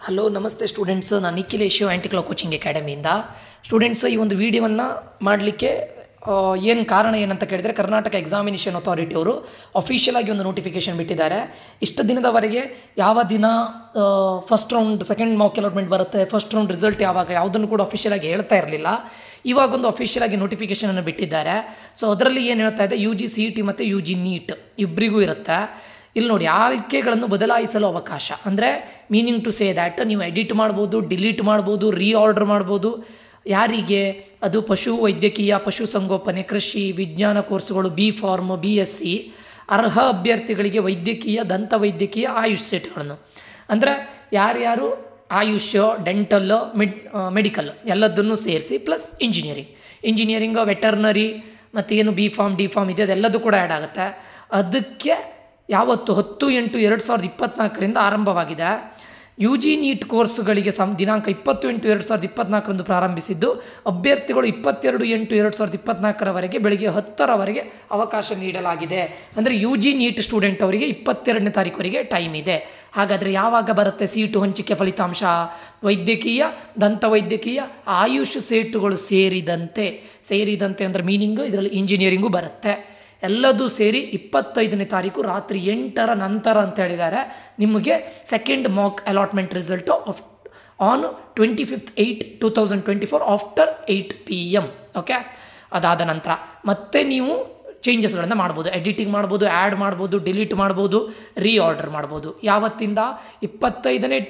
Hello ನಮಸ್ತೆ students, ನಾನು Nikhilesh ಆ್ಯಂಟಿಕ್ಲೋ coaching ಅಕಾಡೆಮಿಯಿಂದ. Students, ಈ ಒಂದು ವಿಡಿಯೋವನ್ನು ಮಾಡಲಿಕ್ಕೆ ಏನು ಕಾರಣ ಏನಂತ ಕೇಳಿದರೆ, ಕರ್ನಾಟಕ ಎಕ್ಸಾಮಿನೇಷನ್ ಅಥಾರಿಟಿ ಅವರು ಅಫಿಷಿಯಲ್ ಆಗಿ ಒಂದು ನೋಟಿಫಿಕೇಷನ್ ಬಿಟ್ಟಿದ್ದಾರೆ. ಇಷ್ಟು ದಿನದವರೆಗೆ ಯಾವ ದಿನ first round second Mach allotment ಬರುತ್ತೆ, ಫಸ್ಟ್ ರೌಂಡ್ ರಿಸಲ್ಟ್ ಯಾವಾಗ, ಯಾವುದನ್ನು ಕೂಡ ಅಫಿಷಿಯಲ್ ಆಗಿ ಹೇಳ್ತಾ ಇರಲಿಲ್ಲ. ಇವಾಗ ಒಂದು ಅಫಿಷಿಯಲ್ ಆಗಿ ನೋಟಿಫಿಕೇಷನನ್ನು ಬಿಟ್ಟಿದ್ದಾರೆ. ಸೊ ಅದರಲ್ಲಿ ಏನು ಹೇಳ್ತಾ ಇದೆ, ಯು ಜಿ CET ಮತ್ತು ಯು ಜಿ ನೀಟ್ ಇಬ್ಬರಿಗೂ ಇರುತ್ತೆ. ಇಲ್ಲಿ ನೋಡಿ, ಆಯ್ಕೆಗಳನ್ನು ಬದಲಾಯಿಸಲು ಅವಕಾಶ, ಅಂದರೆ ಮೀನಿಂಗ್ ಟು ಸೇ ದ್ಯಾಟ್ ನೀವು ಎಡಿಟ್ ಮಾಡ್ಬೋದು, ಡಿಲೀಟ್ ಮಾಡ್ಬೋದು, ರೀಆರ್ಡರ್ ಮಾಡ್ಬೋದು. ಯಾರಿಗೆ? ಅದು ಪಶು ವೈದ್ಯಕೀಯ, ಪಶುಸಂಗೋಪನೆ, ಕೃಷಿ, ವಿಜ್ಞಾನ ಕೋರ್ಸುಗಳು, B.Pharm, BSc ಅರ್ಹ ಅಭ್ಯರ್ಥಿಗಳಿಗೆ ವೈದ್ಯಕೀಯ, ದಂತವೈದ್ಯಕೀಯ, ಆಯುಷ್ ಸೀಟ್ಗಳನ್ನು, ಅಂದರೆ ಯಾರ್ಯಾರು ಆಯುಷ್, ಡೆಂಟಲ್, ಮೆಡಿಕಲ್ ಎಲ್ಲದನ್ನು ಸೇರಿಸಿ ಪ್ಲಸ್ ಇಂಜಿನಿಯರಿಂಗ್, ವೆಟರ್ನರಿ ಮತ್ತು ಏನು B.Pharm, D.Pharm ಇದೆ, ಅದೆಲ್ಲದೂ ಕೂಡ ಆ್ಯಡ್ ಆಗುತ್ತೆ. ಅದಕ್ಕೆ ಯಾವತ್ತು 10/8/2024 ಆರಂಭವಾಗಿದೆ. ಯು ಜಿ ನೀಟ್ ಕೋರ್ಸ್ಗಳಿಗೆ ದಿನಾಂಕ 20/8/2024 ಪ್ರಾರಂಭಿಸಿದ್ದು, ಅಭ್ಯರ್ಥಿಗಳು 22/8/2024 ಬೆಳಗ್ಗೆ 10 ಅವಕಾಶ ನೀಡಲಾಗಿದೆ. ಅಂದರೆ ಯು ಜಿ ನೀಟ್ ಸ್ಟೂಡೆಂಟ್ ಅವರಿಗೆ 22ನೇ ತಾರೀಕುವರೆಗೆ ಟೈಮ್ ಇದೆ. ಹಾಗಾದರೆ ಯಾವಾಗ ಬರುತ್ತೆ ಸೀಟು ಹಂಚಿಕೆ ಫಲಿತಾಂಶ? ವೈದ್ಯಕೀಯ, ದಂತವೈದ್ಯಕೀಯ, ಆಯುಷ್ ಸೀಟುಗಳು ಸೇರಿದಂತೆ ಅಂದರೆ ಮೀನಿಂಗು ಇದರಲ್ಲಿ ಇಂಜಿನಿಯರಿಂಗು ಬರುತ್ತೆ. ಎಲ್ಲದೂ ಸೇರಿ 25ನೇ ತಾರೀಕು ರಾತ್ರಿ 8ರ ನಂತರ ಅಂತ ಹೇಳಿದ್ದಾರೆ. ನಿಮಗೆ second Mach allotment result on 25/8/2024 after 8 PM. Okay, ಅದಾದ ನಂತರ ಮತ್ತೆ ನೀವು ಚೇಂಜಸ್ಗಳನ್ನು ಮಾಡ್ಬೋದು, ಎಡಿಟಿಂಗ್ ಮಾಡ್ಬೋದು, ಆ್ಯಡ್ ಮಾಡ್ಬೋದು, ಡಿಲೀಟ್ ಮಾಡ್ಬೋದು, ರೀಆರ್ಡರ್ ಮಾಡ್ಬೋದು. ಯಾವತ್ತಿಂದ? 25ನೇ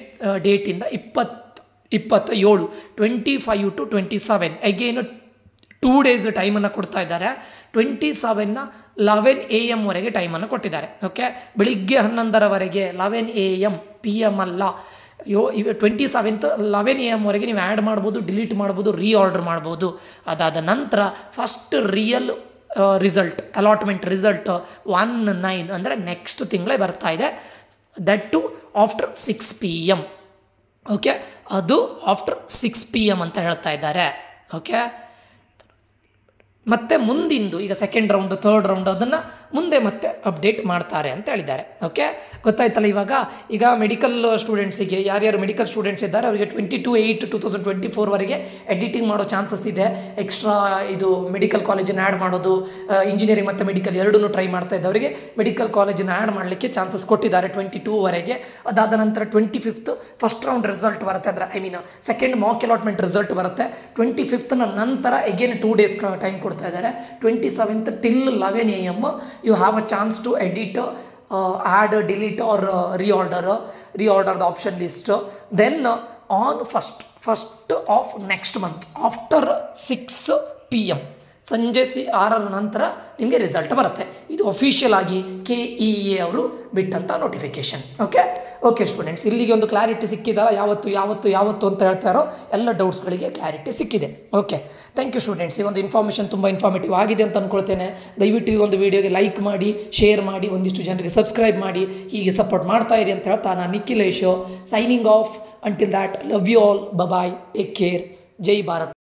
ಡೇಟಿಂದ 27 25 to 27 ಅಗೇನು 2 days ಟೈಮನ್ನು ಕೊಡ್ತಾ ಇದ್ದಾರೆ. 27 11 AM ವರೆಗೆ ಟೈಮನ್ನು ಕೊಟ್ಟಿದ್ದಾರೆ. ಓಕೆ, ಬೆಳಿಗ್ಗೆ 11ರವರೆಗೆ 11 AM PM ಅಲ್ಲ, 27th 11 AM ವರೆಗೆ ನೀವು ಆ್ಯಡ್ ಮಾಡ್ಬೋದು, ಡಿಲೀಟ್ ಮಾಡ್ಬೋದು, ರೀಆರ್ಡರ್ ಮಾಡ್ಬೋದು. ಅದಾದ ನಂತರ ಫಸ್ಟ್ ರಿಯಲ್ ಅಲಾಟ್ಮೆಂಟ್ ರಿಸಲ್ಟ್ 19 ಅಂದರೆ ನೆಕ್ಸ್ಟ್ ತಿಂಗಳೇ ಬರ್ತಾ ಇದೆ. That to after 6 PM. Okay, ಅದು ಆಫ್ಟರ್ 6 PM ಅಂತ ಹೇಳ್ತಾ ಇದ್ದಾರೆ. ಓಕೆ, ಮತ್ತು ಮುಂದಿಂದು ಈಗ ಸೆಕೆಂಡ್ ರೌಂಡು, ಥರ್ಡ್ ರೌಂಡ್ ಅದನ್ನು ಮುಂದೆ ಮತ್ತೆ ಅಪ್ಡೇಟ್ ಮಾಡ್ತಾರೆ ಅಂತ ಹೇಳಿದ್ದಾರೆ. ಓಕೆ, ಗೊತ್ತಾಯ್ತಲ್ಲ. ಈಗ ಮೆಡಿಕಲ್ ಸ್ಟೂಡೆಂಟ್ಸಿಗೆ, ಯಾರ್ಯಾರು ಮೆಡಿಕಲ್ ಸ್ಟೂಡೆಂಟ್ಸ್ ಇದ್ದಾರೆ ಅವರಿಗೆ 22/8/2024 ಎಡಿಟಿಂಗ್ ಮಾಡೋ ಚಾನ್ಸಸ್ ಇದೆ. ಎಕ್ಸ್ಟ್ರಾ ಇದು ಮೆಡಿಕಲ್ ಕಾಲೇಜನ್ನು ಆ್ಯಡ್ ಮಾಡೋದು, ಇಂಜಿನಿಯರಿಂಗ್ ಮತ್ತು ಮೆಡಿಕಲ್ ಎರಡನ್ನೂ ಟ್ರೈ ಮಾಡ್ತಾ ಇದ್ದವರಿಗೆ ಮೆಡಿಕಲ್ ಕಾಲೇಜನ್ನು ಆ್ಯಡ್ ಮಾಡಲಿಕ್ಕೆ ಚಾನ್ಸಸ್ ಕೊಟ್ಟಿದ್ದಾರೆ 22ವರೆಗೆ. ಅದಾದ ನಂತರ 25th ಫಸ್ಟ್ ರೌಂಡ್ ರಿಸಲ್ಟ್ ಬರುತ್ತೆ, ಅಂದರೆ ಸೆಕೆಂಡ್ ಮಾಕ್ ಅಲಾಟ್ಮೆಂಟ್ ರಿಸಲ್ಟ್ ಬರುತ್ತೆ. 25th ನಂತರ ಎಗೇನ್ 2 days ಟೈಮ್ ಕೊಡ್ತಾ ಇದ್ದಾರೆ. 27th till 11 AM you have a chance to edit, add, delete or reorder the option list. Then on first of next month after 6 PM ಸಂಜೆ 6ರ ನಂತರ ನಿಮಗೆ result ಬರುತ್ತೆ. ಇದು official ಆಗಿ KEA ಅವರು ಬಿಟ್ಟಂಥ ನೋಟಿಫಿಕೇಶನ್. ಓಕೆ ಸ್ಟೂಡೆಂಟ್ಸ್, ಇಲ್ಲಿಗೆ ಒಂದು ಕ್ಲಾರಿಟಿ ಸಿಕ್ಕಿದಲ್ಲ, ಯಾವತ್ತು ಅಂತ ಹೇಳ್ತಾರೋ ಎಲ್ಲ ಡೌಟ್ಸ್ಗಳಿಗೆ ಕ್ಲಾರಿಟಿ ಸಿಕ್ಕಿದೆ. Okay, thank you students. ಈ ಒಂದು ಇನ್ಫಾರ್ಮೇಷನ್ ತುಂಬ ಇನ್ಫಾರ್ಮೇಟಿವ್ ಆಗಿದೆ ಅಂತ ಅಂದ್ಕೊಳ್ತೇನೆ. ದಯವಿಟ್ಟು ಈ ಒಂದು ವಿಡಿಯೋಗೆ ಲೈಕ್ ಮಾಡಿ, ಶೇರ್ ಮಾಡಿ, ಒಂದಿಷ್ಟು ಜನರಿಗೆ ಸಬ್ಸ್ಕ್ರೈಬ್ ಮಾಡಿ, ಹೀಗೆ ಸಪೋರ್ಟ್ ಮಾಡ್ತಾ ಇರಿ ಅಂತ ಹೇಳ್ತಾ ನಾನು Nikhilesh signing off. Until that, love you all, bye, take care, ಜೈ ಭಾರತ್.